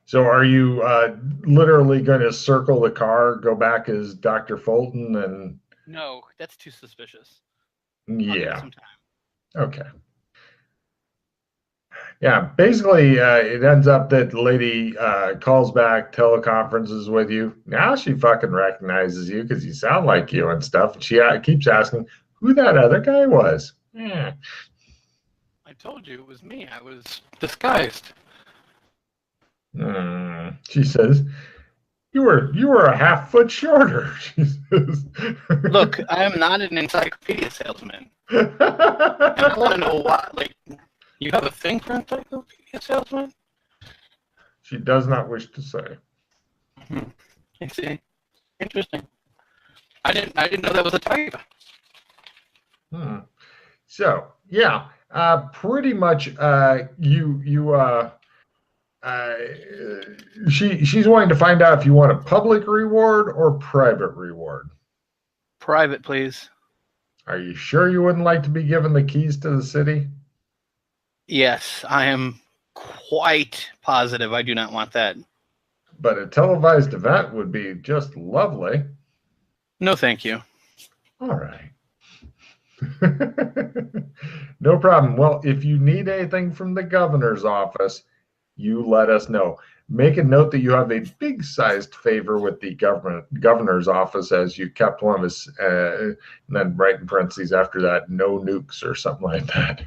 So are you literally going to circle the car, go back as Dr. Fulton, and No, that's too suspicious. I'll give it yeah, some time. okay. Yeah, basically, it ends up that the lady calls back, teleconferences with you. Now she fucking recognizes you because you sound like you and stuff. And she keeps asking who that other guy was. Yeah. I told you it was me. I was disguised. She says, "You were a half foot shorter." She says, Look, I am not an encyclopedia salesman. And I want to know why. Like, you have a thing for encyclopedia salesman? She does not wish to say. I see. Interesting. I didn't know that was a type. So yeah, pretty much. She's wanting to find out if you want a public reward or private reward. Private, please. Are you sure you wouldn't like to be given the keys to the city? Yes, I am quite positive I do not want that. But a televised event would be just lovely. No, thank you. All right. No problem. Well, if you need anything from the governor's office, you let us know. Make a note that you have a big-sized favor with the governor's office, as you kept one of his, and then right in parentheses after that, no nukes or something like that.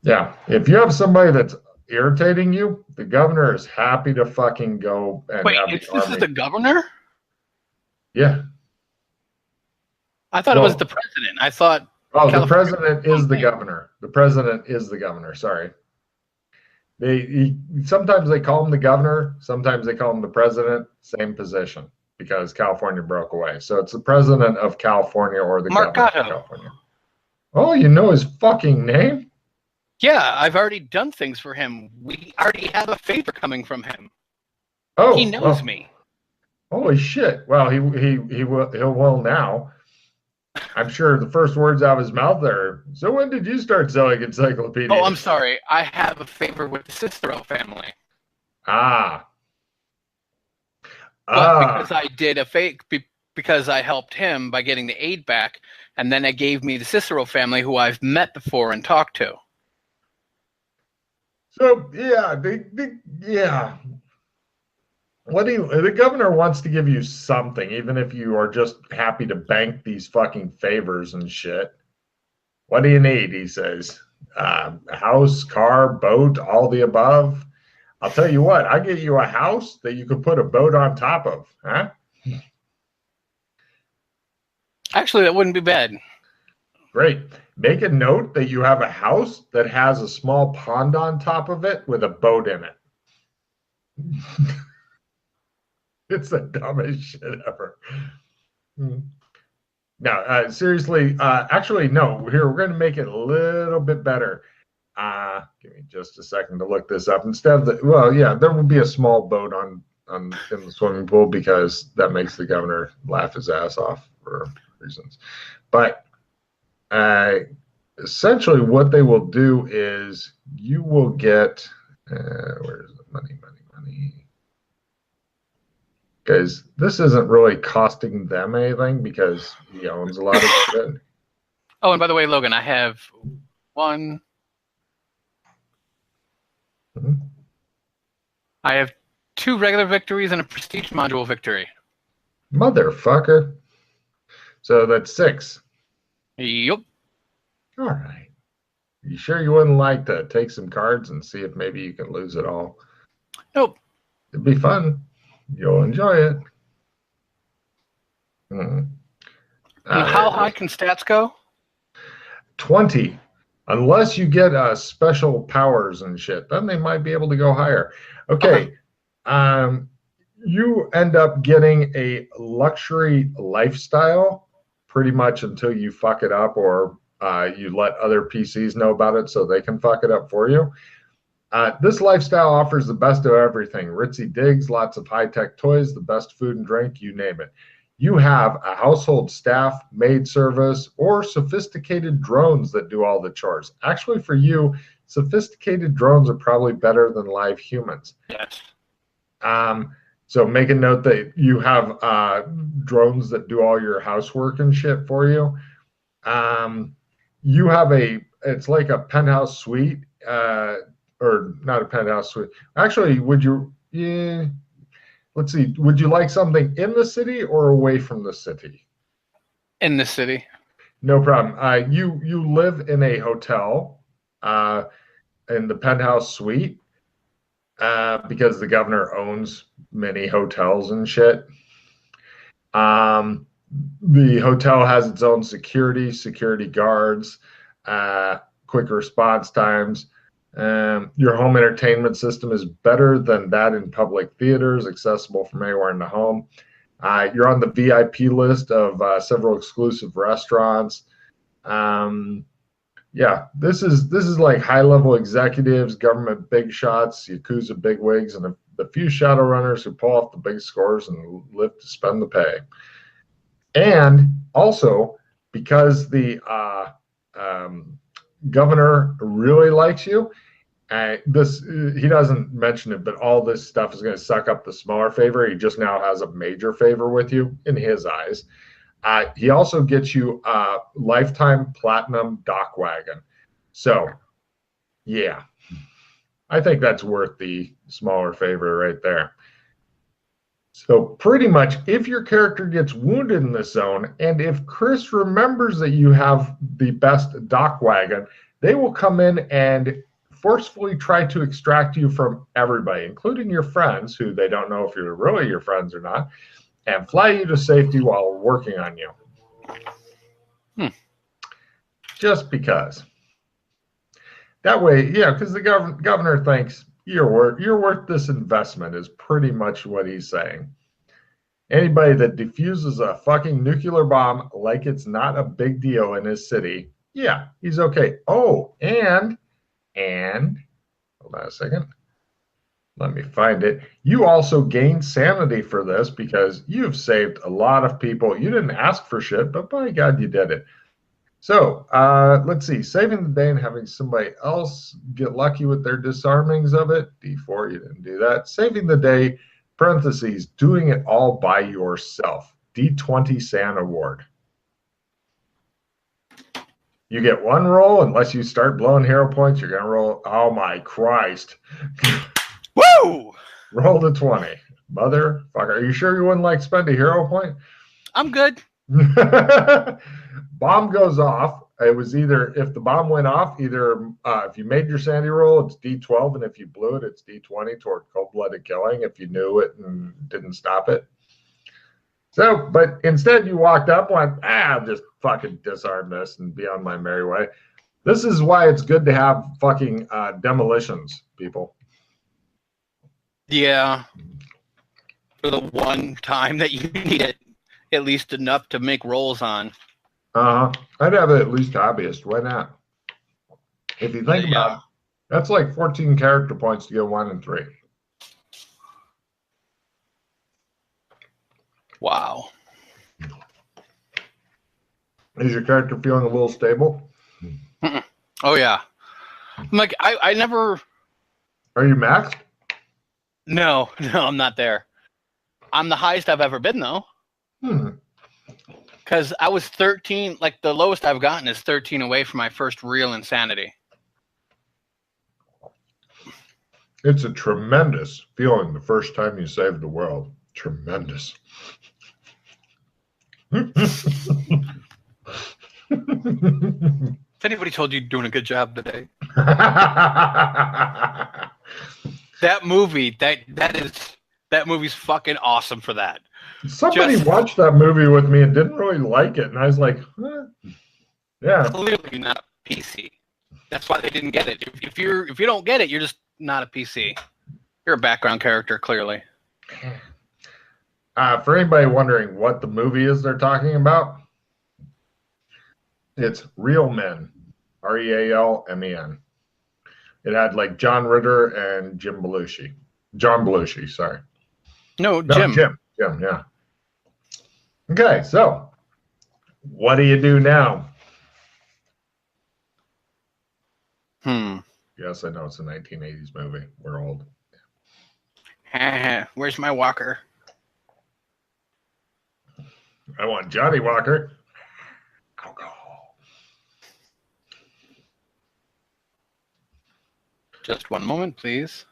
Yeah, if you have somebody that's irritating you, the governor is happy to fucking go and wait. have This the army. is the governor? Yeah. I thought it was the president. I thought. Oh, the president is the governor. The president is the governor. Sorry. Sometimes they call him the governor. Sometimes they call him the president. Same position because California broke away. So it's the president of California or the governor of California. Oh, you know his fucking name? Yeah, I've already done things for him. We already have a favor coming from him. Oh, he knows me. Holy shit! Well, he'll now. I'm sure the first words out of his mouth are, "So when did you start selling encyclopedias?" Oh, I'm sorry. I have a favor with the Cicero family. But because I did a fake, because I helped him by getting the aid back, and then it gave me the Cicero family, who I've met before and talked to. So yeah, yeah. The governor wants to give you something, even if you are just happy to bank these fucking favors and shit. What do you need? He says, house, car, boat, all the above. I'll tell you what, I get you a house that you could put a boat on top of, huh? Actually, that wouldn't be bad. Great. Make a note that you have a house that has a small pond on top of it with a boat in it. It's the dumbest shit ever. Now, seriously, actually, no. Here, we're going to make it a little bit better. Give me just a second to look this up. Instead of there will be a small boat in the swimming pool because that makes the governor laugh his ass off for reasons. But essentially, what they will do is you will get where's the money? Because this isn't really costing them anything because he owns a lot of shit. Oh, and by the way, Logan, I have one. I have 2 regular victories and a prestige module victory. Motherfucker. So that's 6. Yup. All right. You sure you wouldn't like to take some cards and see if maybe you can lose it all? Nope. It'd be fun. You'll enjoy it. How high can stats go? 20. Unless you get special powers and shit, then they might be able to go higher. Okay. You end up getting a luxury lifestyle pretty much until you fuck it up or you let other PCs know about it so they can fuck it up for you. This lifestyle offers the best of everything. Ritzy digs, lots of high-tech toys, the best food and drink, you name it. You have a household staff, maid service, or sophisticated drones that do all the chores. Actually, for you, sophisticated drones are probably better than live humans. Yes. So make a note that you have drones that do all your housework and shit for you. You have it's like a penthouse suite, or not a penthouse suite. Actually, yeah, let's see, would you like something in the city or away from the city? In the city. No problem. You live in a hotel, in the penthouse suite, because the governor owns many hotels and shit. The hotel has its own security guards, quick response times. Your home entertainment system is better than that in public theaters, accessible from anywhere in the home. You're on the VIP list of several exclusive restaurants. Yeah, this is like high-level executives, government big shots, Yakuza bigwigs, and the few shadow runners who pull off the big scores and live to spend the pay. And also, because the governor really likes you, he doesn't mention it, but all this stuff is going to suck up the smaller favor. He just now has a major favor with you in his eyes. He also gets you a lifetime platinum dock wagon. So, yeah, I think that's worth the smaller favor right there. So pretty much, if your character gets wounded in this zone, and if Chris remembers that you have the best dock wagon, they will come in and forcefully try to extract you from everybody, including your friends, who they don't know if you're really your friends or not, and fly you to safety while working on you. Just because. That way, yeah, because the governor thinks you're worth this investment, is pretty much what he's saying. Anybody that defuses a fucking nuclear bomb like it's not a big deal in his city, yeah, he's okay. Oh, and hold on a second. Let me find it. You also gain sanity for this because you've saved a lot of people. You didn't ask for shit, but by God, you did it. So let's see. Saving the day and having somebody else get lucky with their disarmings of it. D4, you didn't do that. Saving the day, parentheses, doing it all by yourself. D20 SAN award. You get one roll unless you start blowing hero points. You're going to roll. Oh, my Christ. Woo! Roll the 20. Motherfucker. Are you sure you wouldn't like spend a hero point? I'm good. Bomb goes off. It was either, if the bomb went off, either if you made your sanity roll, it's D12, and if you blew it, it's D20 toward cold-blooded killing if you knew it and didn't stop it. So, but instead you walked up and went, I'll just fucking disarm this and be on my merry way. This is why it's good to have fucking demolitions, people. Yeah. For the one time that you need it, at least enough to make rolls on. I'd have it at least hobbyist. Why not? If you think about it, that's like 14 character points to get 1 and 3. Wow. Is your character feeling a little stable? Oh, yeah. I'm like, I never... Are you maxed? No, I'm not there. I'm the highest I've ever been, though. Because I was 13, like the lowest I've gotten is 13 away from my first real insanity. It's a tremendous feeling the first time you save the world. Tremendous. If anybody told you you're doing a good job today. That movie, that movie's fucking awesome for that. Somebody watched that movie with me and didn't really like it, and I was like, yeah. Clearly not PC. That's why they didn't get it. If you don't get it, you're just not a PC. You're a background character, clearly. For anybody wondering what the movie is they're talking about, it's Real Men, REALMEN. It had like John Ritter and John Belushi, sorry. No, Jim, yeah. Okay, so what do you do now? Yes, I know it's a 1980s movie. We're old. Where's my walker? I want Johnny Walker. Alcohol. Just one moment, please.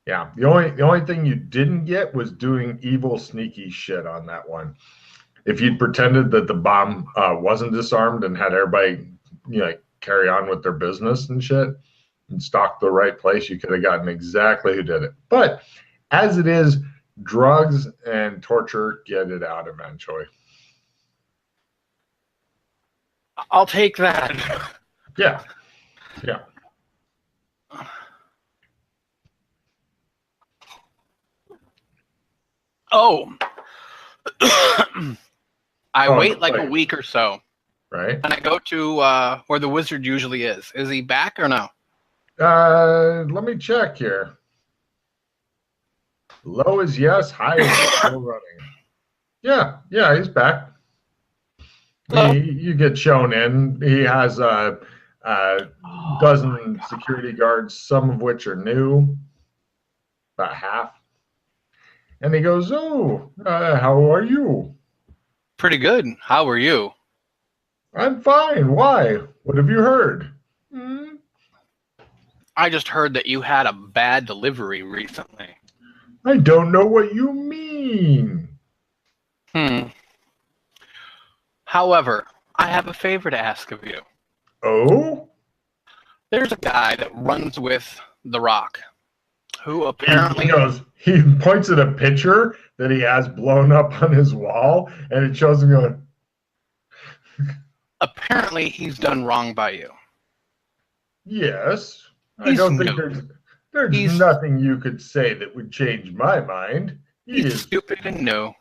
Yeah, the only thing you didn't get was doing evil, sneaky shit on that one. If you'd pretended that the bomb wasn't disarmed and had everybody, carry on with their business and shit, and stalk the right place, you could have gotten exactly who did it. But as it is, drugs and torture get it out eventually. I'll take that. Yeah. Oh. I wait like a week or so. Right. And I go to where the wizard usually is. Is he back or no? Let me check here. Low is yes, high is still running. Yeah, he's back. You get shown in. He has a dozen security guards, some of which are new, about half. And he goes, "Oh, how are you?" Pretty good. How are you? "I'm fine. Why? What have you heard?" I just heard that you had a bad delivery recently. "I don't know what you mean." However, I have a favor to ask of you. Oh? There's a guy that runs with The Rock, who apparently... He points at a picture that he has blown up on his wall, and it shows him going... Apparently, he's done wrong by you. Yes. I don't think there's nothing you could say that would change my mind. He's stupid and new.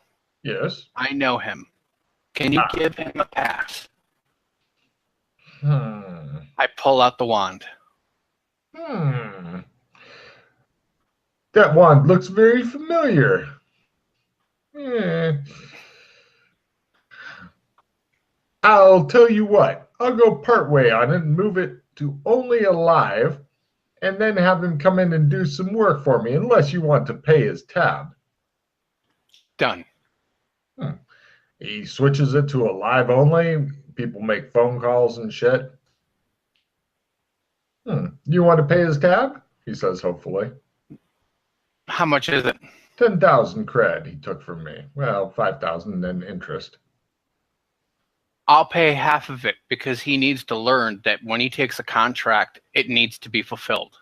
Yes. I know him. Can you give him a pass? I pull out the wand. That wand looks very familiar. I'll tell you what. I'll go part way on it and move it to only alive, and then have him come in and do some work for me, unless you want to pay his tab. Done. He switches it to alive only. People make phone calls and shit. You want to pay his tab? He says, hopefully. How much is it? 10,000 cred he took from me. Well, 5,000 and interest. I'll pay half of it because he needs to learn that when he takes a contract, it needs to be fulfilled.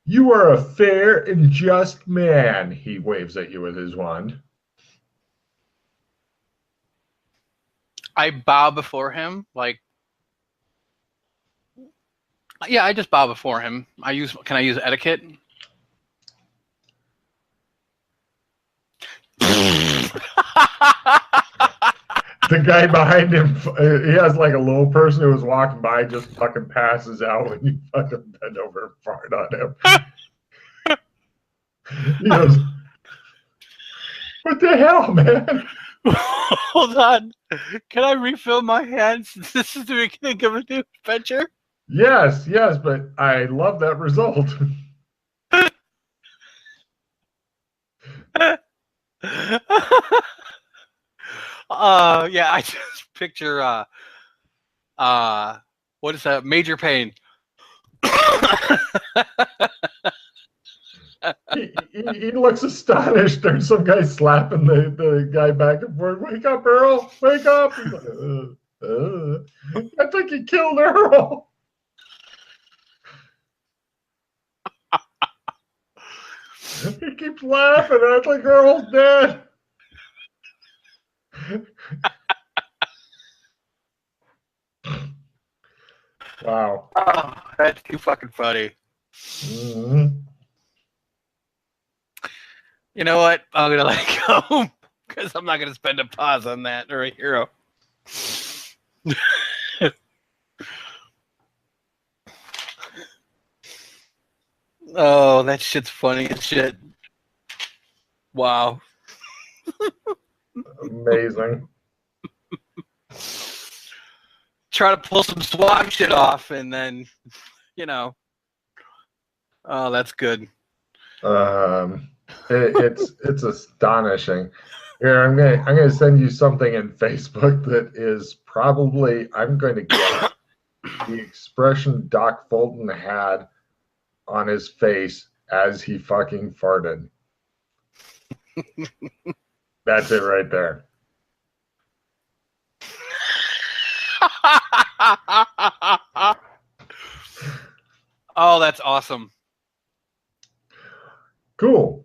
You are a fair and just man, he waves at you with his wand. I bow before him, like... Yeah, I just bow before him. Can I use etiquette? The guy behind him, he has like a little person who was walking by, just fucking passes out when you fucking bend over and fart on him. He goes, "What the hell, man?" Hold on. Can I refill my hands? This is the beginning of a new adventure? Yes, but I love that result. Yeah, I just picture what is that? Major Pain. He looks astonished. There's some guy slapping the guy back and forth. "Wake up, Earl! Wake up!" He's like, I think he killed Earl. He keeps laughing. I think Earl's dead. Wow. Oh, that's too fucking funny. You know what? I'm going to let it go because I'm not going to spend a pause on that or a hero. Oh, that shit's funny as shit. Wow. Amazing. try to pull some swag shit off, and then, you know. Oh, that's good. It's astonishing. Here, I'm gonna send you something in Facebook that is probably, I'm going to guess, the expression Doc Fulton had on his face as he fucking farted. That's it right there. Oh, that's awesome. Cool.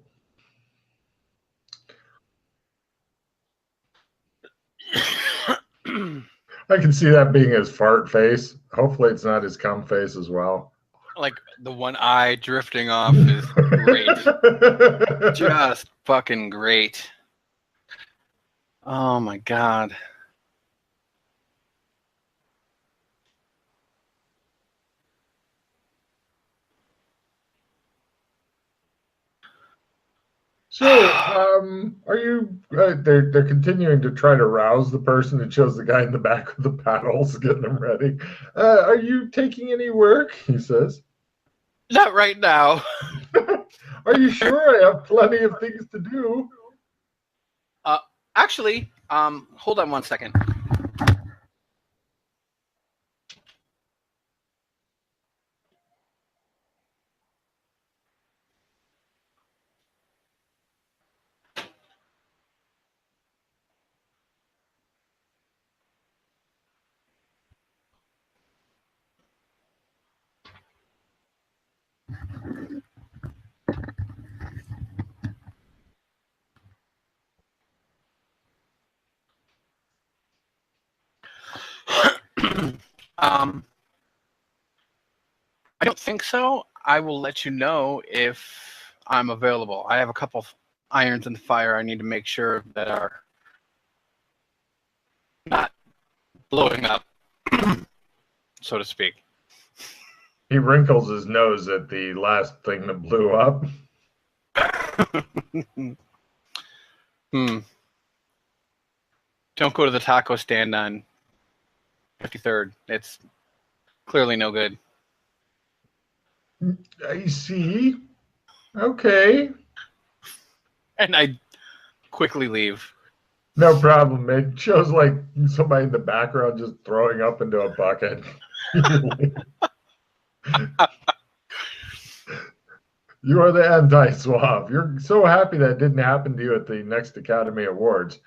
I can see that being his fart face. Hopefully it's not his cum face as well. Like the one eye drifting off is great. Just fucking great. Oh my God. So, are you? They're continuing to try to rouse the person that shows the guy in the back with the paddles, getting him ready. Are you taking any work? He says. Not right now. Are you sure? I have plenty of things to do. Actually, hold on 1 second. I don't think so. I will let you know if I'm available. I have a couple irons in the fire I need to make sure that are not blowing up, so to speak. He wrinkles his nose at the last thing that blew up. Don't go to the taco stand on 53rd. It's clearly no good. I see. Okay. And I quickly leave. No problem. It shows like somebody in the background just throwing up into a bucket. You are the anti-swab. You're so happy that didn't happen to you at the next Academy Awards.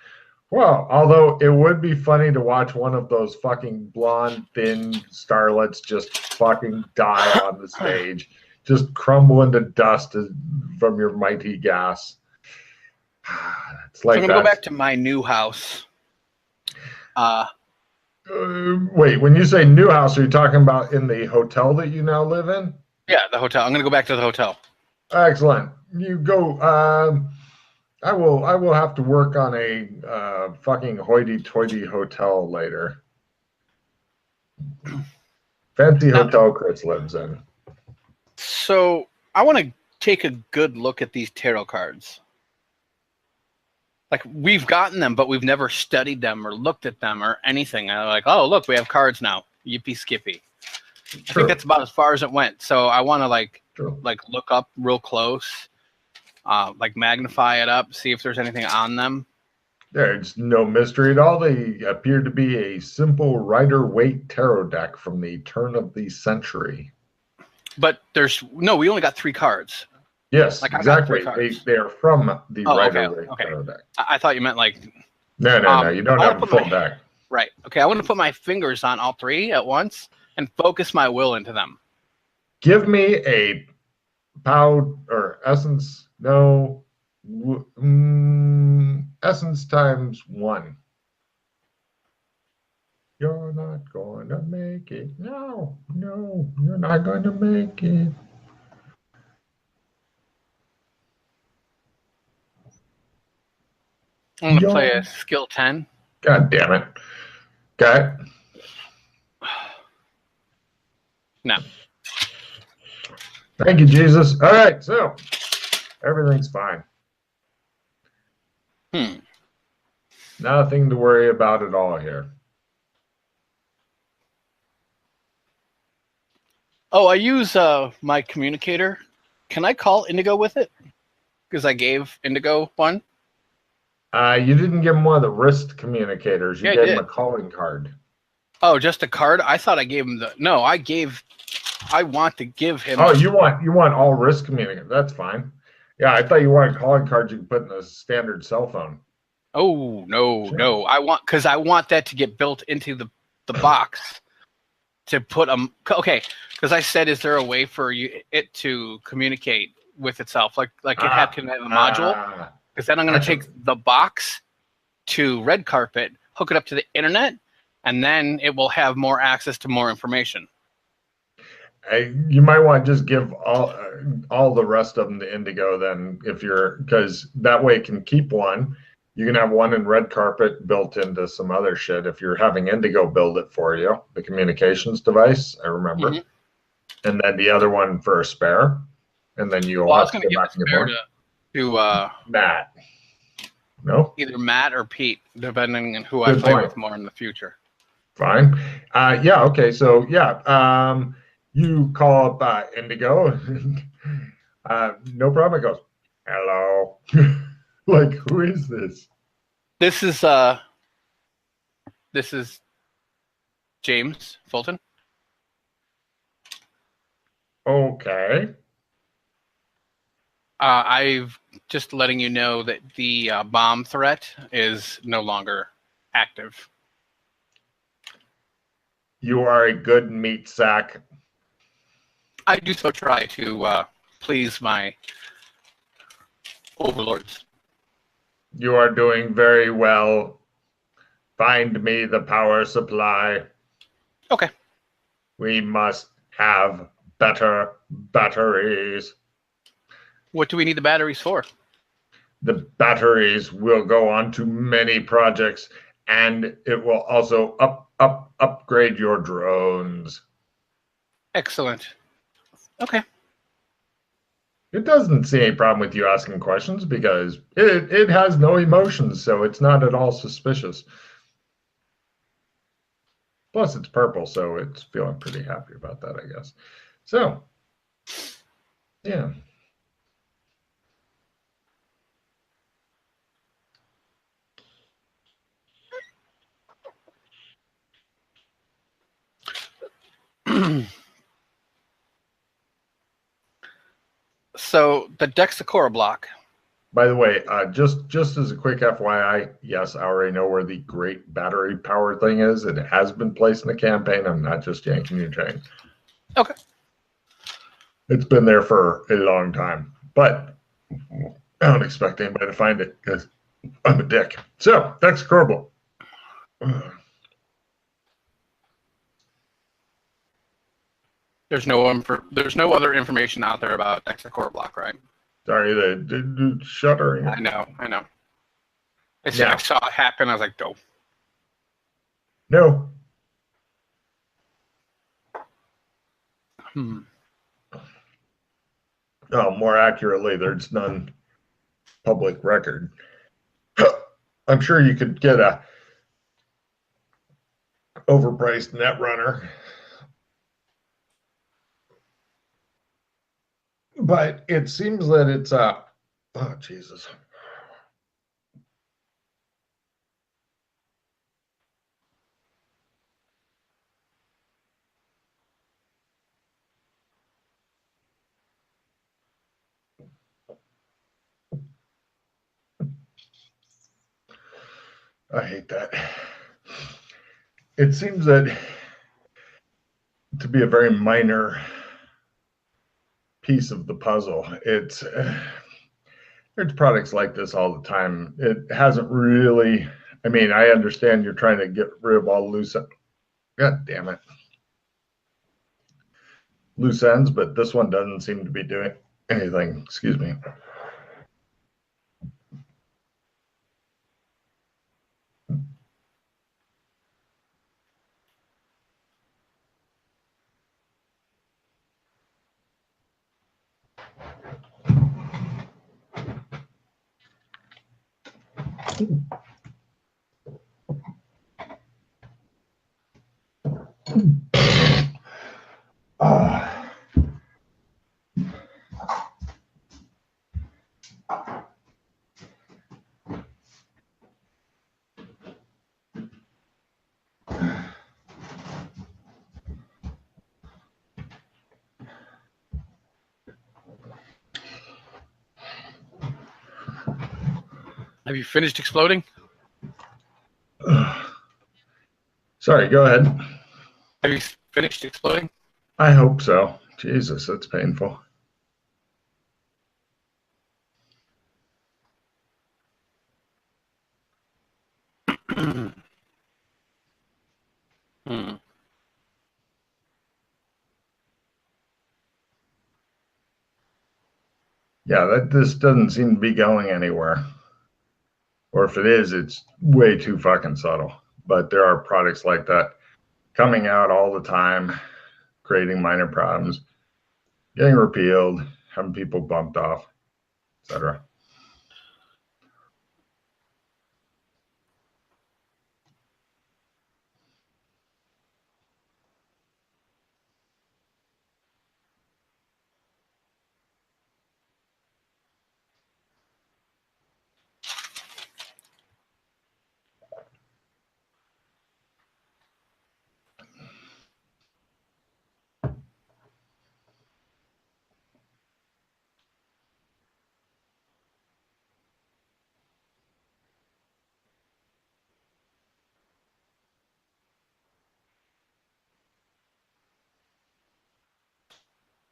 Well, although it would be funny to watch one of those fucking blonde, thin starlets just fucking die on the stage, just crumble into dust from your mighty gas. It's like so I'm going to go back to my new house. Wait, when you say new house, are you talking about in the hotel that you now live in? Yeah, the hotel. I'm going to go back to the hotel. Excellent. You go. I will have to work on a fucking hoity-toity hotel later. Fancy hotel Chris lives in. So I want to take a good look at these tarot cards. Like, we've gotten them, but we've never studied them or looked at them or anything. And I'm like, oh, look, we have cards now. Yippee skippy. I think that's about as far as it went. So I want to like look up real close, like magnify it up, see if there's anything on them. There's no mystery at all. They appear to be a simple Rider-Waite tarot deck from the turn of the century. But we only got 3 cards. Yes, like exactly. They are from the Rider-Waite tarot deck. I thought you meant like... No. You don't have a full deck. Right. Okay, I want to put my fingers on all 3 at once and focus my will into them. Give me a essence. No. Essence times 1. You're not going to make it. No, you're not going to make it. I'm going to play a skill 10. God damn it. Okay. No. Thank you, Jesus. All right, so everything's fine. Nothing to worry about at all here. Oh, I use my communicator. Can I call Indigo with it? Because I gave Indigo one. You didn't give him one of the wrist communicators. You Yeah, I gave him did. a calling card. Oh, just a card? I thought I gave him the. No, I want to give him. Oh, you want all wrist communicators? That's fine. Yeah, I thought you wanted calling cards you can put in a standard cell phone. Oh no, Sure. no! I want that to get built into the box to put them. Okay, because I said, is there a way for it to communicate with itself, like can have a module? Because then I'm going to take the box to Red Carpet, hook it up to the internet, and then it will have more access to more information. You might want to just give all the rest of them to Indigo then, because that way it can keep one. You can have one in Red Carpet built into some other shit if you're having Indigo build it for you, the communications device, I remember. Mm-hmm. And then the other one for a spare. And then you'll have to go back and get more. To Matt. No? Either Matt or Pete, depending on who I play with more in the future. Fine. Yeah, okay. So, yeah. You call up Indigo. No problem. It goes, hello. Like, who is this? This is James Fulton. Okay. I've just letting you know that the bomb threat is no longer active. You are a good meat sack. I do so try to please my overlords. You are doing very well. Find me the power supply. Okay. We must have better batteries. What do we need the batteries for? The batteries will go on to many projects, and it will also upgrade your drones. Excellent. Okay. It doesn't see any problem with you asking questions because it has no emotions, so it's not at all suspicious. Plus, it's purple, so it's feeling pretty happy about that, I guess. So, yeah. So the Dexacora block. By the way, just as a quick FYI, yes, I already know where the great battery power thing is. It has been placed in the campaign. I'm not just yanking your chain. Okay. It's been there for a long time, but I don't expect anybody to find it because I'm a dick. So that's Kerbal. There's no other information out there about Dexacora block, right? Sorry, the shuttering. I know. I saw it happen. I was like, go. No. Oh, more accurately, there's none public record. I'm sure you could get a overpriced Netrunner. But it seems that it's oh Jesus. I hate that. It seems that to be a very minor piece of the puzzle. There's products like this all the time. It hasn't really. I mean, I understand you're trying to get rid of all loose. God damn it, loose ends, but this one doesn't seem to be doing anything. Excuse me. Have you finished exploding? Sorry, go ahead. Have you finished exploding? I hope so. Jesus, that's painful. Yeah, this doesn't seem to be going anywhere. Or if it is, it's way too fucking subtle. But there are products like that coming out all the time, creating minor problems, getting repealed, having people bumped off, etc.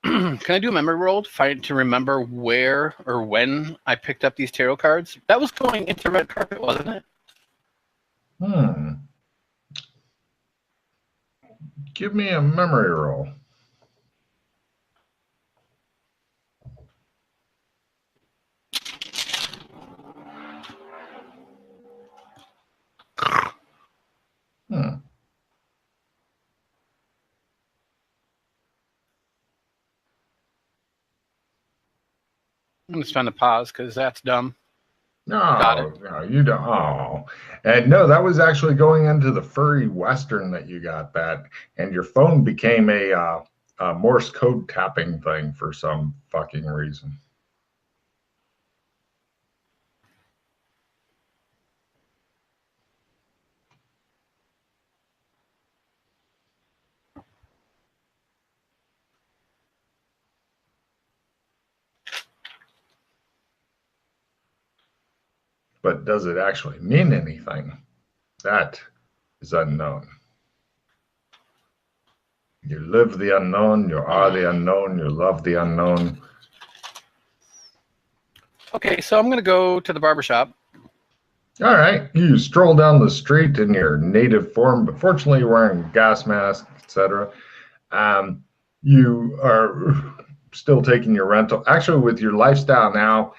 Can I do a memory roll to remember where or when I picked up these tarot cards? That was going into red carpet, wasn't it? Give me a memory roll. I'm going to spend a pause because that's dumb. No, you don't. Oh, and no, that was actually going into the furry western that you got that, and your phone became a Morse code tapping thing for some fucking reason. But does it actually mean anything? That is unknown. You live the unknown, you are the unknown, you love the unknown. Okay, so I'm going to go to the barbershop. All right, you stroll down the street in your native form, but fortunately you're wearing a gas mask, etc. You are still taking your rental. Actually, with your lifestyle now,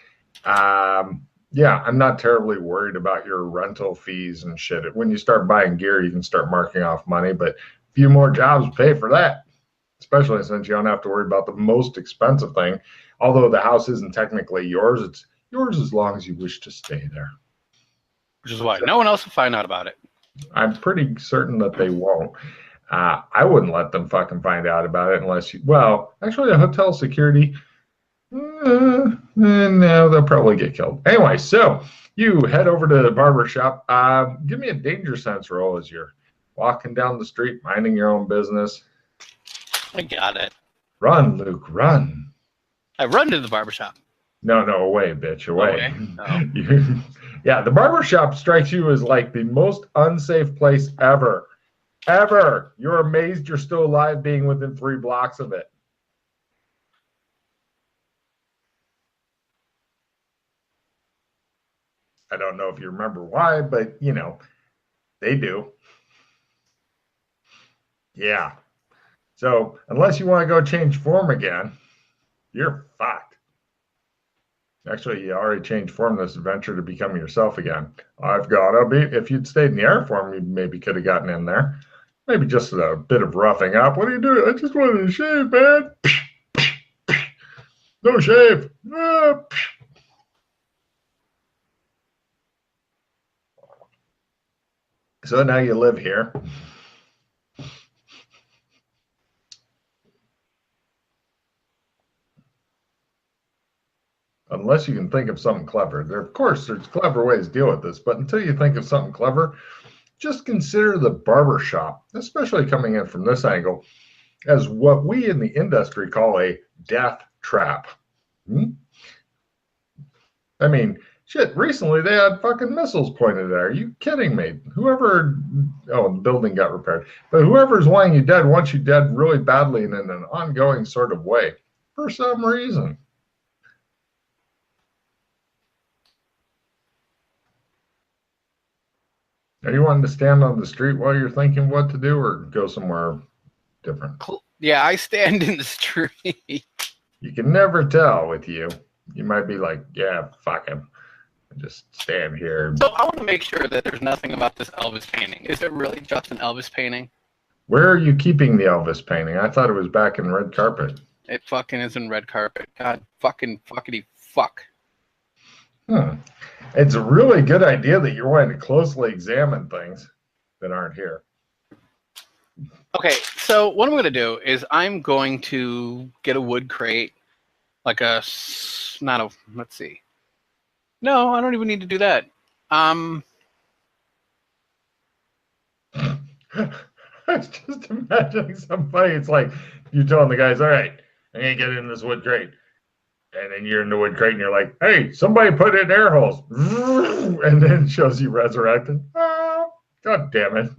yeah, I'm not terribly worried about your rental fees and shit. When you start buying gear, you can start marking off money, but a few more jobs pay for that, especially since you don't have to worry about the most expensive thing. Although the house isn't technically yours, it's yours as long as you wish to stay there. Which is why no one else will find out about it. I'm pretty certain that they won't. I wouldn't let them fucking find out about it unless you, well, actually, a hotel security, no, they'll probably get killed. Anyway, so you head over to the barber shop. Give me a danger sense roll as you're walking down the street, minding your own business. I got it. Run, Luke, run. I run to the barbershop. No, away, bitch, away. Oh. Yeah, the barbershop strikes you as like the most unsafe place ever. Ever. You're amazed you're still alive being within 3 blocks of it. I don't know if you remember why, but you know, they do. Yeah. So unless you want to go change form again, you're fucked. Actually, you already changed form this adventure to become yourself again. I've got to be. If you'd stayed in the air form, you maybe could have gotten in there. Maybe just a bit of roughing up. What are you doing? I just wanted to shave, man. No shave. So now you live here. Unless you can think of something clever. Of course, there's clever ways to deal with this, but until you think of something clever, just consider the barber shop, especially coming in from this angle, as what we in the industry call a death trap. I mean, Shit, recently they had fucking missiles pointed at. Are you kidding me? Whoever, oh, the building got repaired. But whoever's wanting you dead wants you dead really badly and in an ongoing sort of way for some reason. Are you wanting to stand on the street while you're thinking what to do or go somewhere different? Yeah, I stand in the street. You can never tell with you. You might be like, yeah, fuck him. Just stand here. So I want to make sure that there's nothing about this Elvis painting. Is it really just an Elvis painting? Where are you keeping the Elvis painting? I thought it was back in red carpet. It fucking is in red carpet. God fucking fuckity fuck. It's a really good idea that you're wanting to closely examine things that aren't here. Okay, so what I'm going to do is I'm going to get a wood crate, like a, not a, let's see. No, I don't even need to do that. I was just imagining somebody. It's like you telling the guys, all right, I'm going to get in this wood crate. And then you're in the wood crate and you're like, hey, somebody put it in air holes. And then it shows you resurrected. Oh, God damn it.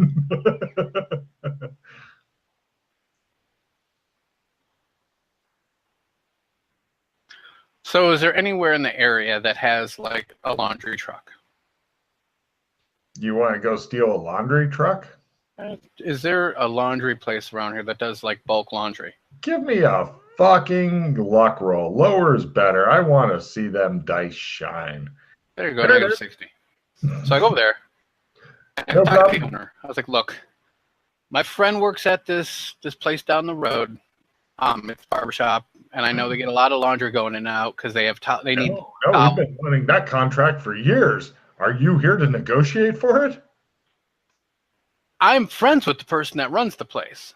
So is there anywhere in the area that has like a laundry truck? You want to go steal a laundry truck? Is there a laundry place around here that does like bulk laundry? Give me a fucking luck roll. Lower is better. I want to see them dice shine. There you go, negative 60. So I go over there. And No I talk to problem. the owner. I was like, look, my friend works at this place down the road. It's a barbershop, and I know they get a lot of laundry going in and out because they have they need. No, we've been wanting that contract for years. Are you here to negotiate for it? I'm friends with the person that runs the place.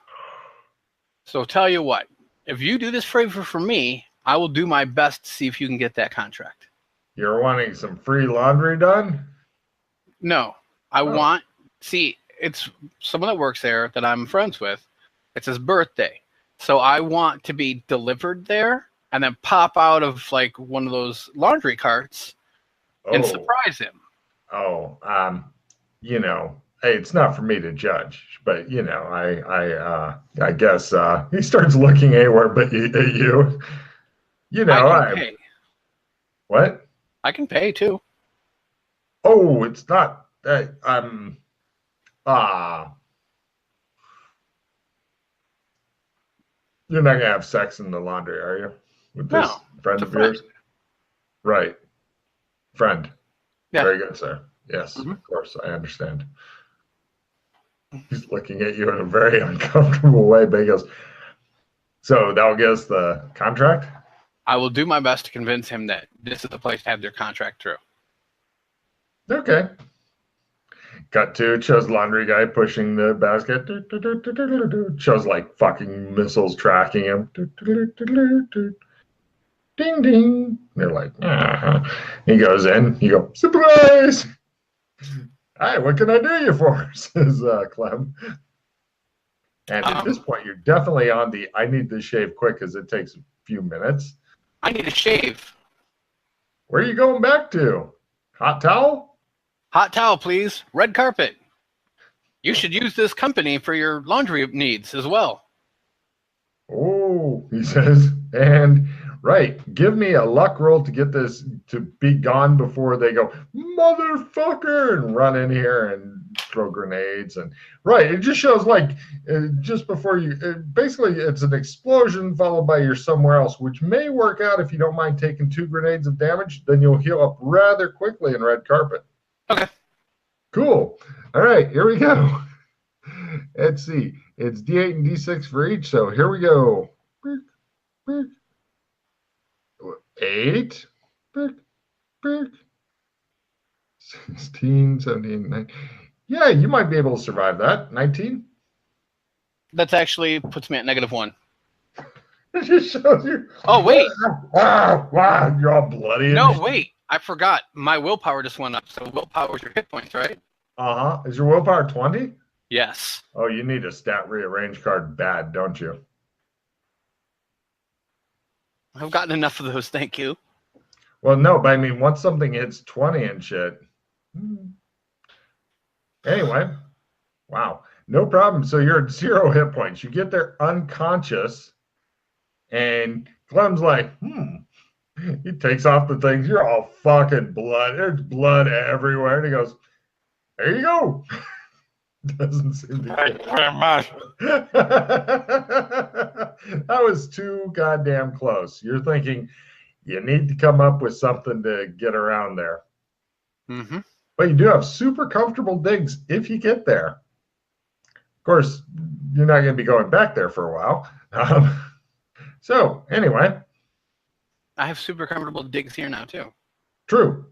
So tell you what, if you do this favor for me, I will do my best to see if you can get that contract. You're wanting some free laundry done? No, I want, see, it's someone that works there that I'm friends with. It's his birthday. So I want to be delivered there and then pop out of like one of those laundry carts and surprise him. You know, hey, it's not for me to judge, but you know, I guess he starts looking anywhere but at you. You know, what? I can pay too. Oh, it's not that you're not gonna have sex in the laundry, are you? With this friend of yours? Right. Friend. Yeah. Very good, sir. Yes, of course, I understand. He's looking at you in a very uncomfortable way, but he goes, so that'll get us the contract? I will do my best to convince him that this is the place to have their contract through. Okay. Cut to, it shows laundry guy pushing the basket. Shows like fucking missiles tracking him. Ding, ding. They're like, He goes in. You go, surprise! Hi, what can I do you for? Says Clem. And at this point, you're definitely on the I need this shave quick because it takes a few minutes. I need a shave. Where are you going back to? Hot towel? Hot towel, please. Red carpet. You should use this company for your laundry needs as well. Oh, he says. And right, give me a luck roll to get this to be gone before they go, motherfucker, and run in here and throw grenades. And right, it just shows like just before you, basically it's an explosion followed by you're somewhere else, which may work out if you don't mind taking 2 grenades of damage. Then you'll heal up rather quickly in red carpet. Okay. Cool. All right, here we go. Let's see. It's D8 and D6 for each. So here we go. 8. 16, 17, 19. Yeah, you might be able to survive that. 19. That's actually puts me at -1. It just shows you. Oh, wait. Wow, you're all bloody. No, wait. I forgot. My willpower just went up. So willpower is your hit points, right? Uh-huh. Is your willpower 20? Yes. Oh, you need a stat rearrange card bad, don't you? I've gotten enough of those, thank you. Well, no, but I mean, once something hits 20 and shit. Anyway, wow, no problem. So you're at 0 hit points. You get there unconscious, and Clem's like, He takes off the things. You're all fucking blood. There's blood everywhere. And he goes, there you go. Doesn't seem to Thank you very much. That was too goddamn close. You're thinking you need to come up with something to get around there. Mm-hmm. But you do have super comfortable digs if you get there. Of course, you're not going to be going back there for a while. So, anyway. I have super comfortable digs here now, too. True.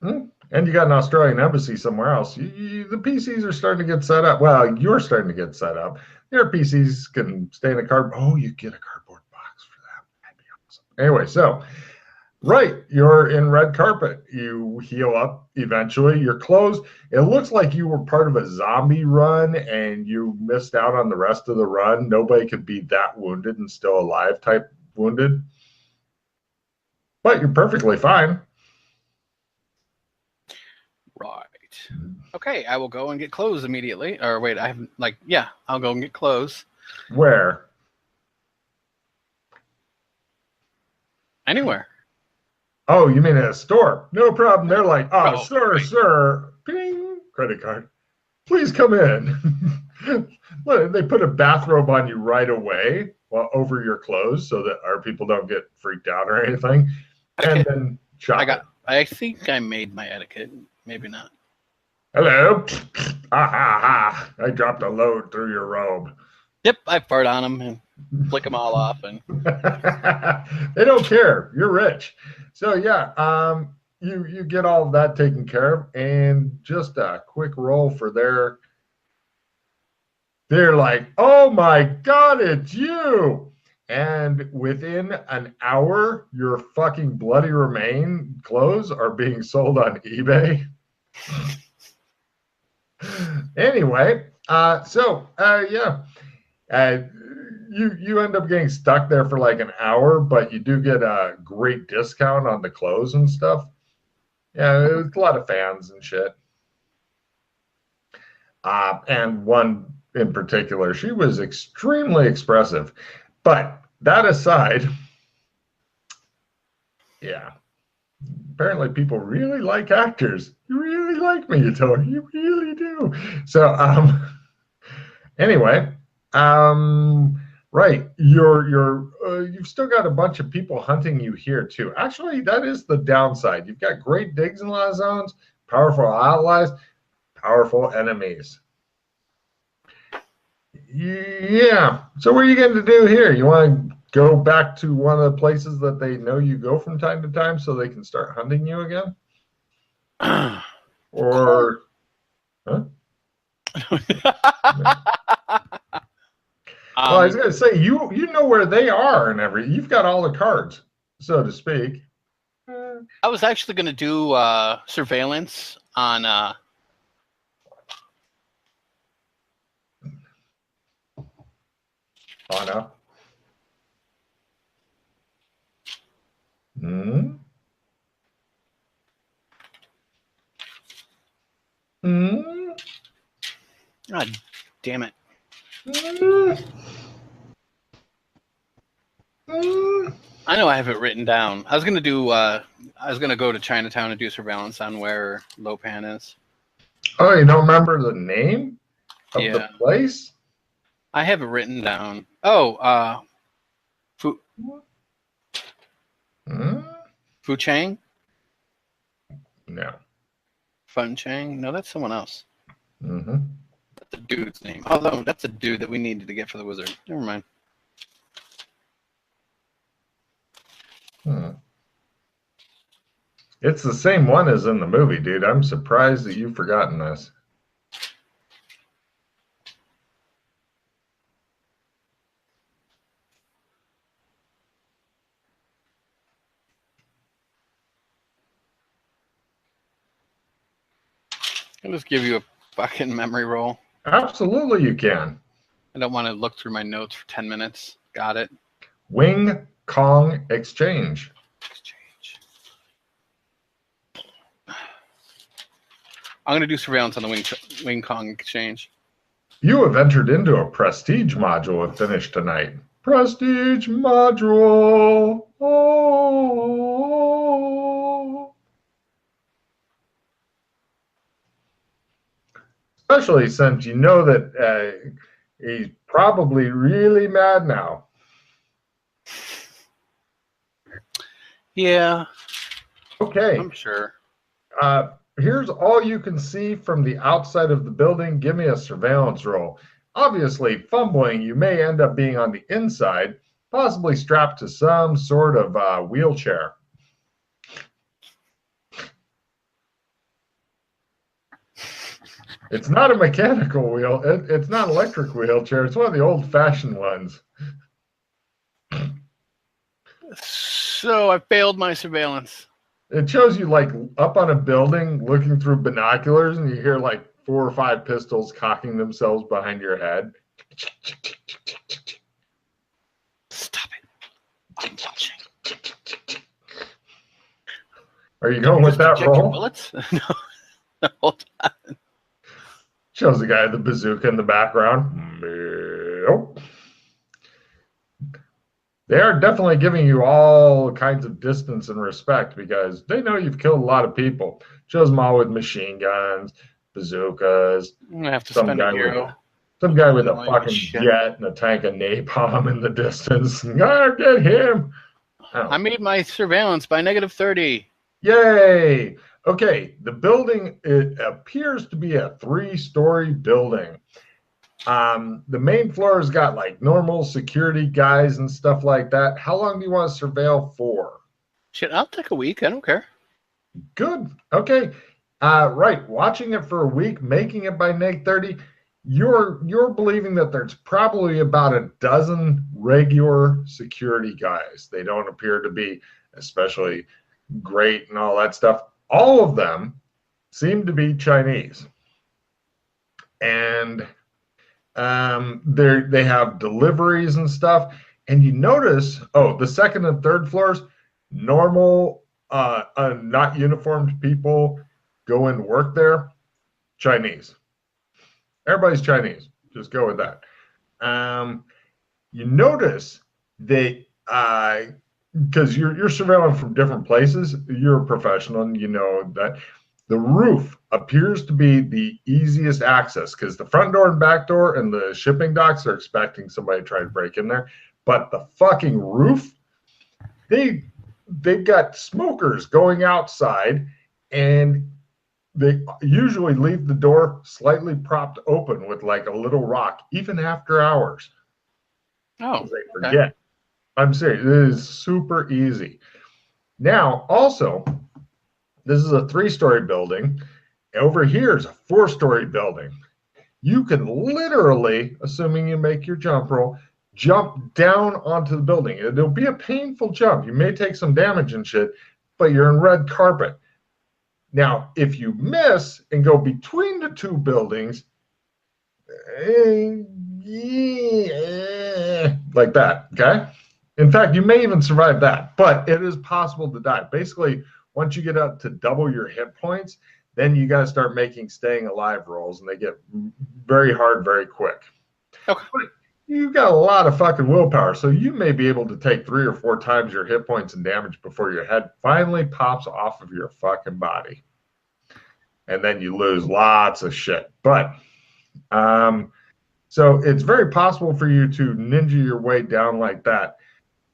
And you got an Australian embassy somewhere else. The PCs are starting to get set up. Well, you're starting to get set up. Your PCs can stay in a cardboard. Oh, you get a cardboard box for that. That'd be awesome. Anyway, so, right, you're in red carpet. You heal up eventually. You're closed. It looks like you were part of a zombie run and you missed out on the rest of the run. Nobody could be that wounded and still alive type wounded. But you're perfectly fine. Right. Okay, I will go and get clothes immediately. Or wait, I haven't, I'll go and get clothes. Where? Anywhere. Oh, you mean at a store? No problem. They're like, sir, ping, credit card. Please come in. Look, they put a bathrobe on you right away over your clothes so that our people don't get freaked out or anything. And then I think I made my etiquette. Maybe not. Hello. I dropped a load through your robe. Yep, I fart on them and flick them all off. And they don't care. You're rich. So yeah, you get all of that taken care of, and just a quick roll for they're like, oh my God, it's you. And within an hour, your fucking bloody remain clothes are being sold on eBay. Anyway, you end up getting stuck there for like an hour, but you do get a great discount on the clothes and stuff. Yeah, it was a lot of fans and shit. And one in particular, she was extremely expressive. But that aside, yeah, apparently people really like actors. You really like me, Tony. You really do. So, anyway, right, you've still got a bunch of people hunting you here too. Actually, that is the downside. You've got great digs in a lot of zones, powerful allies, powerful enemies. Yeah. So what are you going to do here? You want to go back to one of the places that they know you go from time to time so they can start hunting you again? Or, huh? Well, I was going to say, you know where they are and you've got all the cards, so to speak. I was actually going to do surveillance on... Anna. God damn it. I know I have it written down. I was gonna go to Chinatown and do surveillance on where Lopan is. Oh, you don't remember the name of the place? I have it written down. Oh, Fu Chang? No. Fun Chang? No, that's someone else. Mm-hmm. That's a dude's name. Although that's a dude that we needed to get for the wizard. Never mind. It's the same one as in the movie, dude. I'm surprised that you've forgotten this. I'll just give you a fucking memory roll. Absolutely, you can. I don't want to look through my notes for 10 minutes. Got it. Wing Kong Exchange. I'm going to do surveillance on the Wing Kong exchange. You have entered into a prestige module and finished tonight. Prestige module. Oh. Especially since you know that he's probably really mad now. Yeah. Okay. I'm sure. Here's all you can see from the outside of the building. Give me a surveillance roll. Obviously, fumbling, you may end up being on the inside, possibly strapped to some sort of wheelchair. It's not a mechanical wheel. It's not an electric wheelchair. It's one of the old-fashioned ones. So I failed my surveillance. It shows you like up on a building looking through binoculars, and you hear like 4 or 5 pistols cocking themselves behind your head. Stop it. I'm watching. Are you going with that roll? Bullets? No. Hold on. Shows the guy with the bazooka in the background. Nope. They are definitely giving you all kinds of distance and respect because they know you've killed a lot of people. Shows them all with machine guns, bazookas. I'm gonna have to spend a hero. Some guy with a fucking jet and a tank of napalm in the distance. Get him. I made my surveillance by -30. Yay! Okay, the building, it appears to be a 3-story building. The main floor has got like normal security guys and stuff like that. How long do you want to surveil for? Shit, I'll take a week. I don't care. Good. Okay. Right. Watching it for a week, making it by -30, you're believing that there's probably about a dozen regular security guys. They don't appear to be especially great and all that stuff. All of them seem to be Chinese. And they have deliveries and stuff. And you notice, the second and third floors, normal, not uniformed people go and work there. Chinese. Everybody's Chinese. Just go with that. You notice they, because you're surveilling from different places, you're a professional and you know that the roof appears to be the easiest access because the front door and back door and the shipping docks are expecting somebody to try to break in there. But the fucking roof, they've got smokers going outside, and they usually leave the door slightly propped open with like a little rock, even after hours. Oh, they forget. Okay. I'm serious. It is super easy. Now, also, this is a 3-story building. Over here is a 4-story building. You can literally, assuming you make your jump roll, jump down onto the building. It'll be a painful jump. You may take some damage and shit, but you're in red carpet. Now, if you miss and go between the 2 buildings, like that, okay? In fact, you may even survive that, but it is possible to die. Basically, once you get up to double your hit points, then you got to start making staying alive rolls, and they get very hard very quick. Okay. But you got a lot of fucking willpower, so you may be able to take 3 or 4 times your hit points and damage before your head finally pops off of your fucking body. And then you lose lots of shit. But, so it's very possible for you to ninja your way down like that.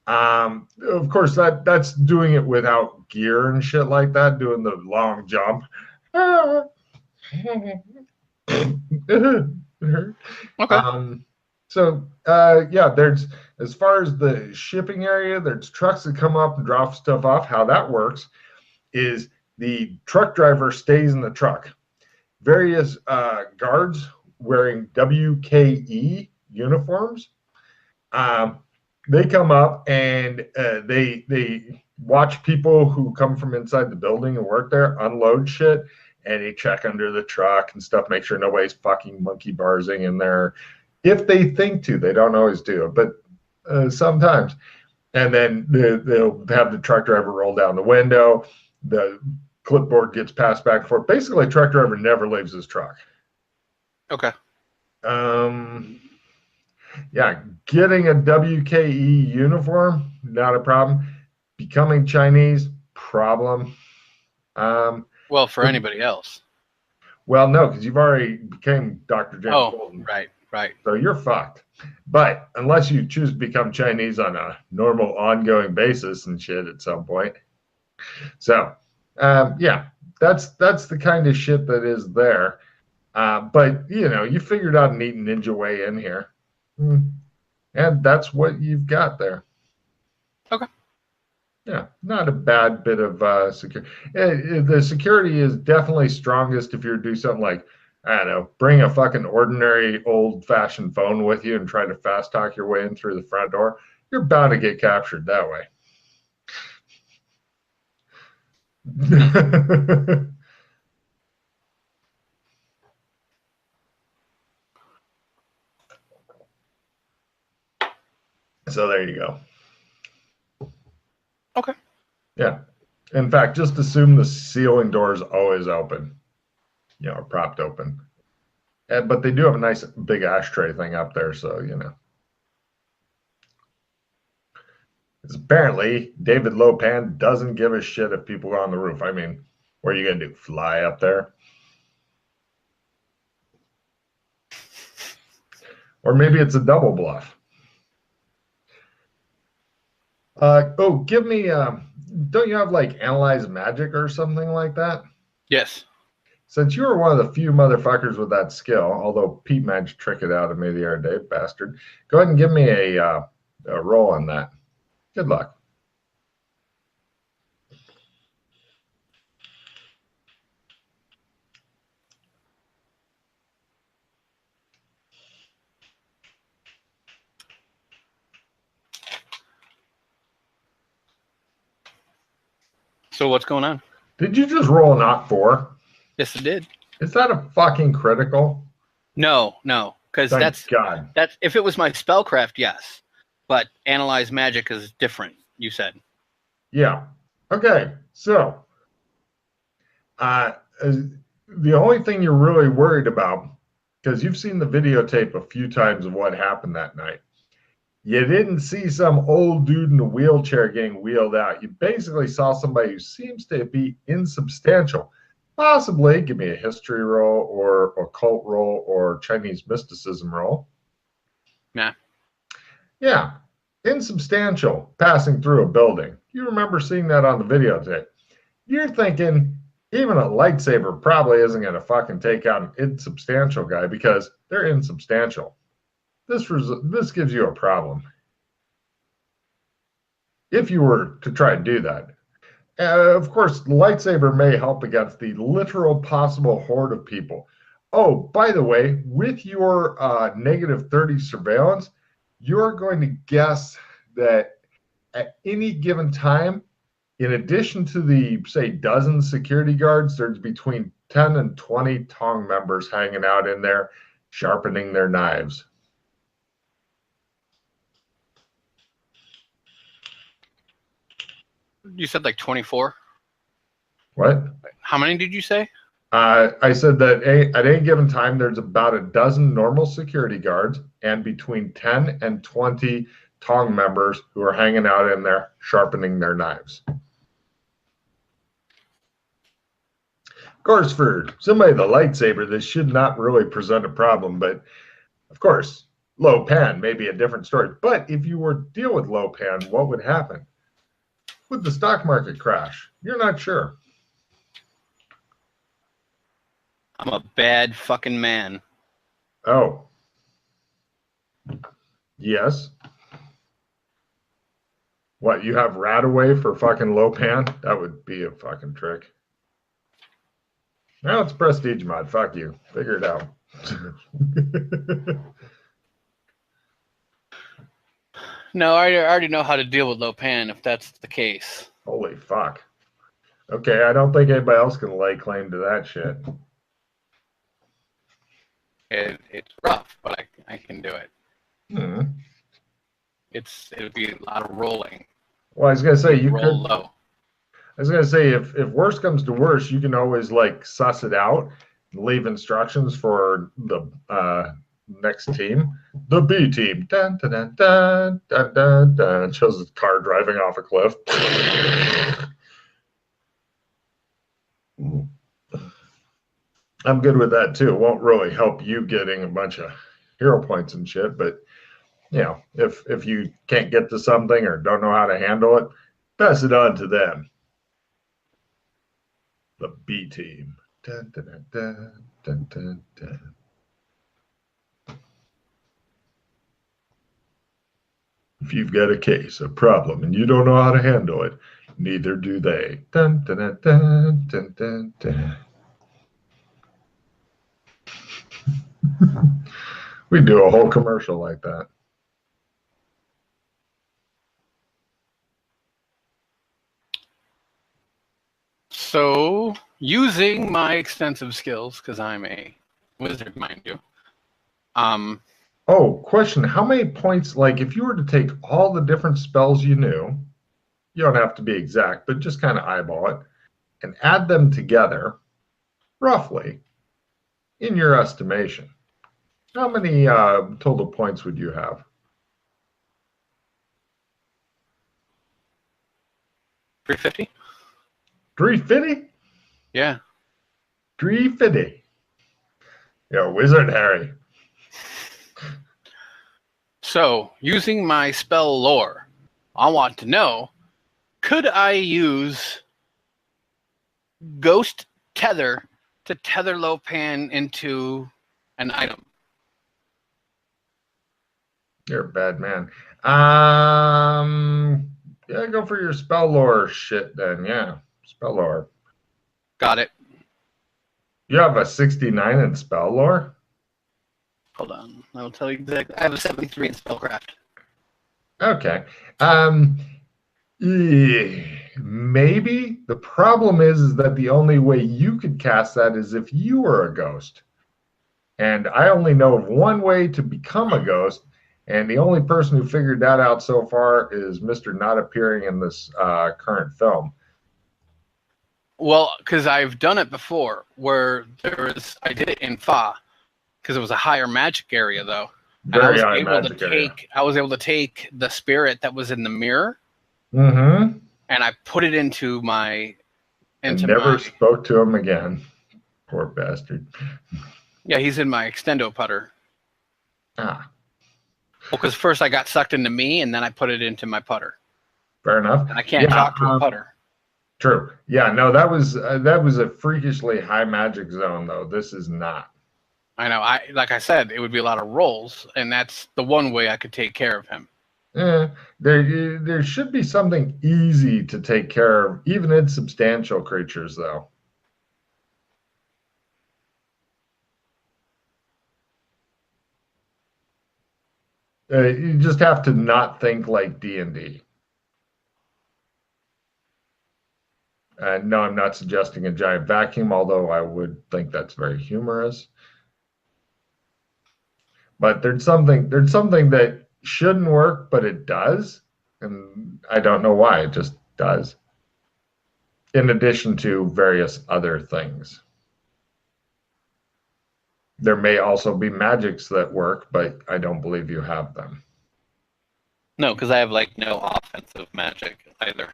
Of course, that's doing it without gear and shit like that, doing the long jump. Okay. So there's, as far as the shipping area, there's trucks that come up and drop stuff off. How that works is the truck driver stays in the truck. Various guards wearing WKE uniforms. They come up and they watch people who come from inside the building and work there unload shit, and they check under the truck and stuff, make sure nobody's fucking monkey barsing in there. If they think to, they don't always do it, but sometimes. And then they'll have the truck driver roll down the window. The clipboard gets passed back and forth. Basically, a truck driver never leaves his truck. Okay. Yeah, getting a WKE uniform, not a problem. Becoming Chinese, problem. Well, for anybody else. Well, no, because you've already became Dr. James Bolton. Right. So you're fucked. But unless you choose to become Chinese on a normal, ongoing basis and shit at some point. So, yeah, that's the kind of shit that is there. But, you figured out a neat ninja way in here. And that's what you've got there. Okay. Yeah, not a bad bit of security. The security is definitely strongest if you do something like, I don't know, bring a fucking ordinary old-fashioned phone with you and try to fast talk your way in through the front door. You're bound to get captured that way. So there you go. Okay. Yeah. In fact, just assume the ceiling door is always open, or propped open. But they do have a nice big ashtray thing up there, so, Apparently, David Lopan doesn't give a shit if people go on the roof. I mean, what are you going to do, fly up there? Or maybe it's a double bluff. Give me, don't you have like Analyze Magic or something like that? Yes. Since you were one of the few motherfuckers with that skill, although Pete managed to trick it out of me the other day, bastard, go ahead and give me a roll on that. Good luck. So what's going on? Did you just roll an Ot 4? Yes, it did. Is that a fucking critical? No, because that's if it was my spellcraft, yes, but Analyze Magic is different. You said. Yeah. Okay. So, the only thing you're really worried about, because you've seen the videotape a few times of what happened that night, you didn't see some old dude in a wheelchair getting wheeled out. You basically saw somebody who seems to be insubstantial. Possibly, give me a history roll or occult roll or Chinese mysticism roll. Yeah. Insubstantial, passing through a building. You remember seeing that on the videotape. You're thinking even a lightsaber probably isn't going to fucking take out an insubstantial guy because they're insubstantial. This gives you a problem. If you were to try to do that. Of course, the lightsaber may help against the literal possible horde of people. Oh, by the way, with your -30 surveillance, you're going to guess that at any given time, in addition to the, say, dozen security guards, there's between 10 and 20 Tong members hanging out in there, sharpening their knives. You said like 24? What? How many did you say? I said that at any given time, there's about a dozen normal security guards and between 10 and 20 Tong members who are hanging out in there, sharpening their knives. Of course, for somebody with a lightsaber, this should not really present a problem, but of course, Lo Pan may be a different story. But if you were to deal with Lo Pan, what would happen? Would the stock market crash? You're not sure. I'm a bad fucking man. Oh. Yes. What, you have Radaway for fucking Lo Pan? That would be a fucking trick. Now it's prestige mod. Fuck you. Figure it out. No, I already know how to deal with Lo Pan if that's the case. Holy fuck. Okay, I don't think anybody else can lay claim to that shit. It's rough, but I can do it. Hmm. It'll be a lot of rolling. Well, I was gonna say you roll could. Low. I was gonna say if worst comes to worst, you can always like suss it out, leave instructions for the next team, the B team. Dun, dun, dun, dun, dun, dun, dun. It shows the car driving off a cliff. I'm good with that too. It won't really help you getting a bunch of hero points and shit, but you know, if you can't get to something or don't know how to handle it, pass it on to them. The B team. Dun, dun, dun, dun, dun, dun. If you've got a case, a problem, and you don't know how to handle it, neither do they. Dun, dun, dun, dun, dun, dun, dun. We do a whole commercial like that. So, using my extensive skills, because I'm a wizard, mind you. Oh, question. How many points, like if you were to take all the different spells you knew, you don't have to be exact, but just kind of eyeball it, and add them together, roughly, in your estimation, how many total points would you have? 350? 350? Yeah. 350. Yo, Wizard Harry. So, using my spell lore, I want to know, could I use Ghost Tether to tether Lopan into an item? You're a bad man. Yeah, go for your spell lore shit then. Yeah, spell lore. Got it. You have a 69 in spell lore? Hold on. I'll tell you exactly. I have a 73 in Spellcraft. Okay. Maybe. The problem is that the only way you could cast that is if you were a ghost. And I only know of one way to become a ghost, and the only person who figured that out so far is Mr. Not appearing in this current film. Well, because I've done it before, where I did it in Fa, because it was a higher magic area, though. And Very high magic area. I was able to take the spirit that was in the mirror, Mm-hmm. and I put it into my. And never spoke to him again. Poor bastard. Yeah, he's in my extendo putter. Ah. Well, because first I got sucked into me, and then I put it into my putter. Fair enough. And I can't talk to a putter. True. Yeah. No, that was a freakishly high magic zone, though. This is not. I know. Like I said, it would be a lot of rolls, and that's the one way I could take care of him. There should be something easy to take care of, even insubstantial creatures, though. You just have to not think like D&D. No, I'm not suggesting a giant vacuum, although I would think that's very humorous. But there's something that shouldn't work, but it does, and I don't know why. It just does. In addition to various other things. There may also be magics that work, but I don't believe you have them. No, because I have like no offensive magic either.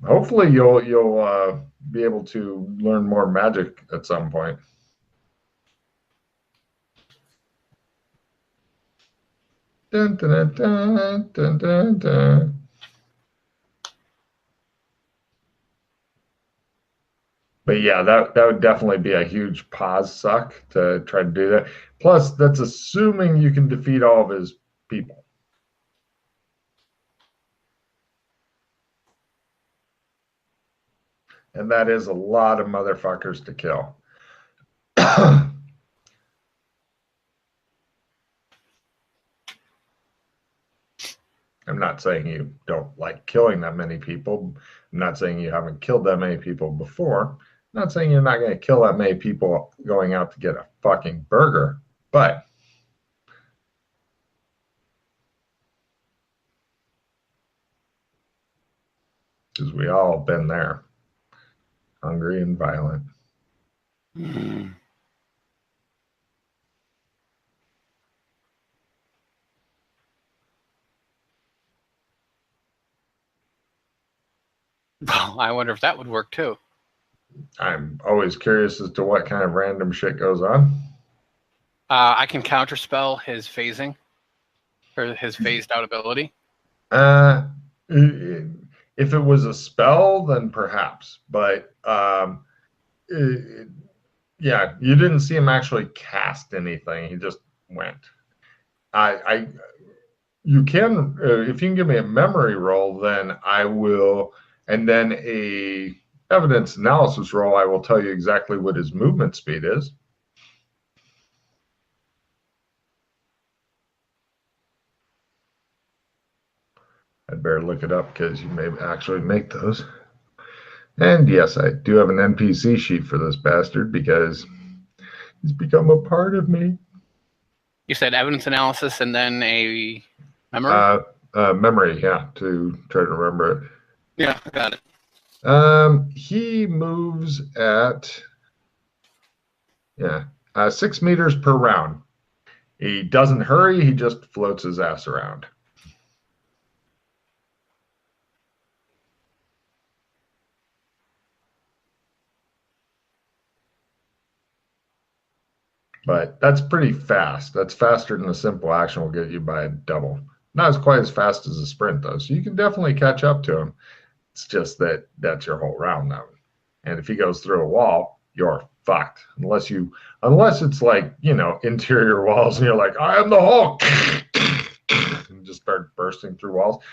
Hopefully you'll be able to learn more magic at some point. Dun, dun, dun, dun, dun, dun. But yeah, that would definitely be a huge pause suck to try to do that. Plus, that's assuming you can defeat all of his people. And that is a lot of motherfuckers to kill. I'm not saying you don't like killing that many people. I'm not saying you haven't killed that many people before. I'm not saying you're not going to kill that many people going out to get a fucking burger. But because we all been there. Hungry and violent. Mm. Well, I wonder if that would work too. I'm always curious as to what kind of random shit goes on. I can counterspell his phasing, or his phased out ability. Uh, if it was a spell, then perhaps. But yeah, you didn't see him actually cast anything. He just went. I you can if you can give me a memory roll, then I will, and then a evidence analysis roll. I will tell you exactly what his movement speed is. I'd better look it up because you may actually make those. And yes, I do have an NPC sheet for this bastard because he's become a part of me. You said evidence analysis and then a memory? Memory, yeah, to try to remember it. Yeah, I got it. He moves at 6 meters per round. He doesn't hurry, he just floats his ass around. But that's pretty fast. That's faster than a simple action will get you by double. Not as quite as fast as a sprint, though. So you can definitely catch up to him. It's just that that's your whole round now. And if he goes through a wall, you're fucked. Unless it's like, interior walls and you're like, I am the Hulk. And just start bursting through walls.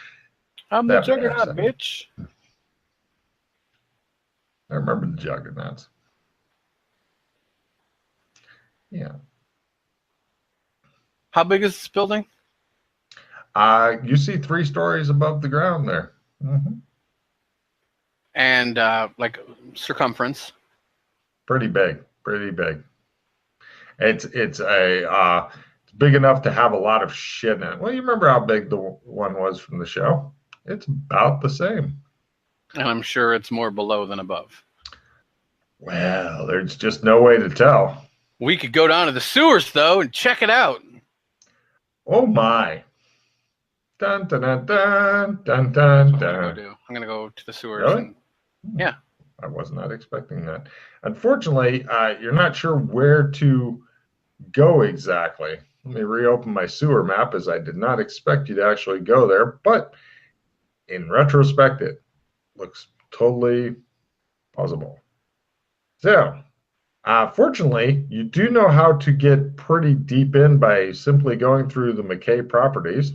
I'm the Juggernaut, bitch. I remember the Juggernauts. Yeah. How big is this building? You see 3 stories above the ground there. Mm-hmm. And like circumference? Pretty big. It's big enough to have a lot of shit in it. Well, you remember how big the one was from the show? It's about the same. And I'm sure it's more below than above. Well, there's just no way to tell. We could go down to the sewers, though, and check it out. Oh, my. Dun, dun, dun, dun, dun, dun, dun. I'm going to go to the sewers. Really? Yeah. I was not expecting that. Unfortunately, you're not sure where to go exactly. Let me reopen my sewer map, as I did not expect you to actually go there. But in retrospect, it looks totally possible. So, fortunately, you do know how to get pretty deep in by simply going through the McKay properties.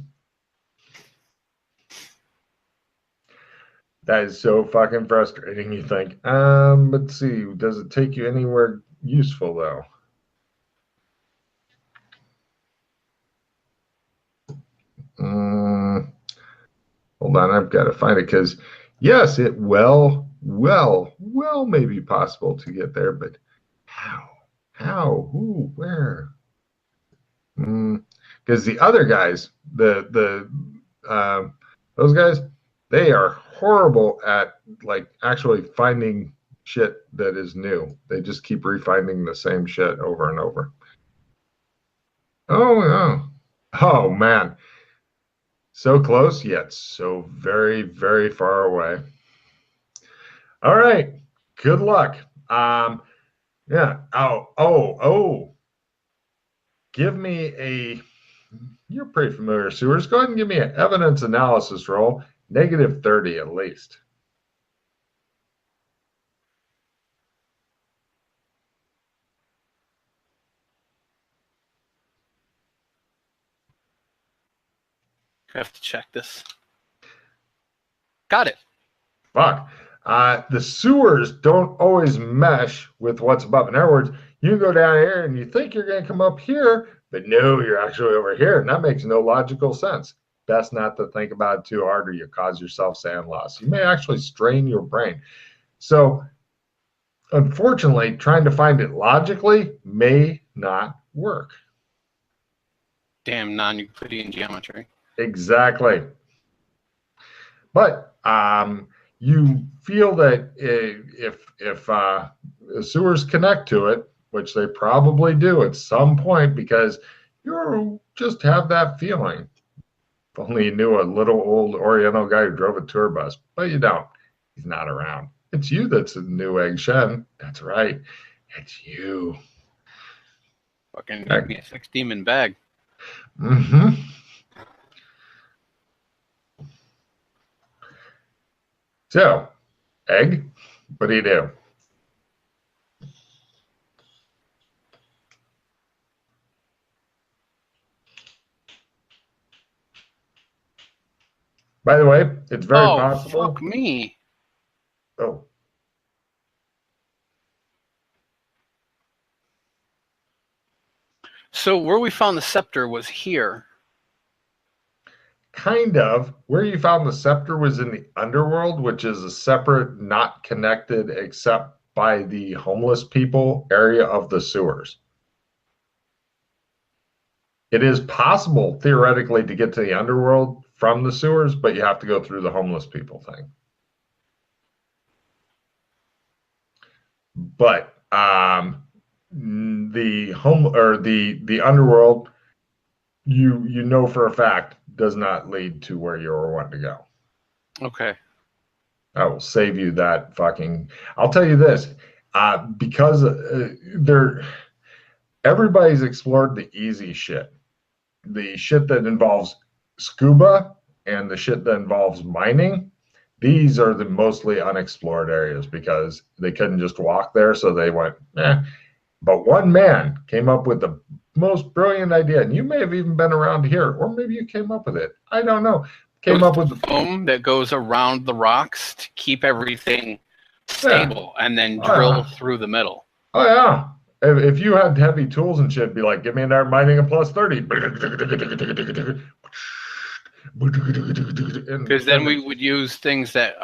That is so fucking frustrating, you think. Let's see. Does it take you anywhere useful, though? Hold on, I've got to find it, because yes, it well may be possible to get there, but how? Who? Where? Because the other guys, those guys, they are horrible at like actually finding shit that is new. They just keep refinding the same shit over and over. Oh man. So close, yet so very, very far away. All right. Good luck. Yeah. Oh. Give me a. You're pretty familiar with sewers. Go ahead and give me an evidence analysis roll. -30 at least. I have to check this. Got it. Fuck. The sewers don't always mesh with what's above. In other words, you go down here and you think you're going to come up here, but no, you're actually over here. And that makes no logical sense. Best not to think about it too hard, or you cause yourself sand loss. You may actually strain your brain. So, unfortunately, trying to find it logically may not work. Damn non-Euclidean geometry. Exactly. But you feel that if sewers connect to it, which they probably do at some point, because you just have that feeling. If only you knew a little old Oriental guy who drove a tour bus, but you don't. He's not around. It's you that's a new egg Shen. That's right. It's you. Fucking give me a 6-demon bag. Mm-hmm. So, egg, what do you do? By the way, it's very possible. Fuck me. Oh. So where we found the scepter was here. Kind of. Where you found the scepter was in the underworld, which is a separate, not connected except by the homeless people area of the sewers. It is possible, theoretically, to get to the underworld from the sewers, but you have to go through the homeless people thing. But the home or the underworld, you know for a fact, does not lead to where you were wanting to go. Okay. I will save you that fucking. I'll tell you this, because everybody's explored the easy shit, the shit that involves scuba and the shit that involves mining. These are the mostly unexplored areas because they couldn't just walk there, so they went, eh. But one man came up with the most brilliant idea, and you may have even been around here, or maybe you came up with it. I don't know. Came up with the foam that goes around the rocks to keep everything stable, and then drill through the middle. Oh yeah. If you had heavy tools and shit, it'd be like, give me an air mining a plus 30. Because then we would use things that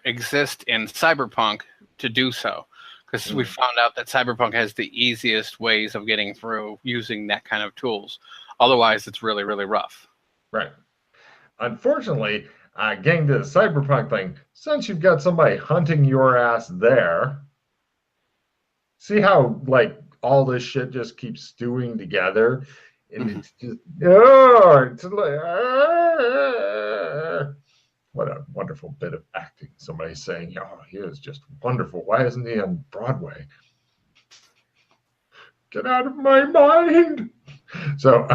exist in cyberpunk to do so. Because we found out that cyberpunk has the easiest ways of getting through using that kind of tools. Otherwise, it's really, really rough. Right. Unfortunately, getting to the cyberpunk thing, since you've got somebody hunting your ass there, see how like all this shit just keeps stewing together, and it's just what a wonderful bit of acting. Somebody saying, "Oh, he is just wonderful. Why isn't he on Broadway?" Get out of my mind. So,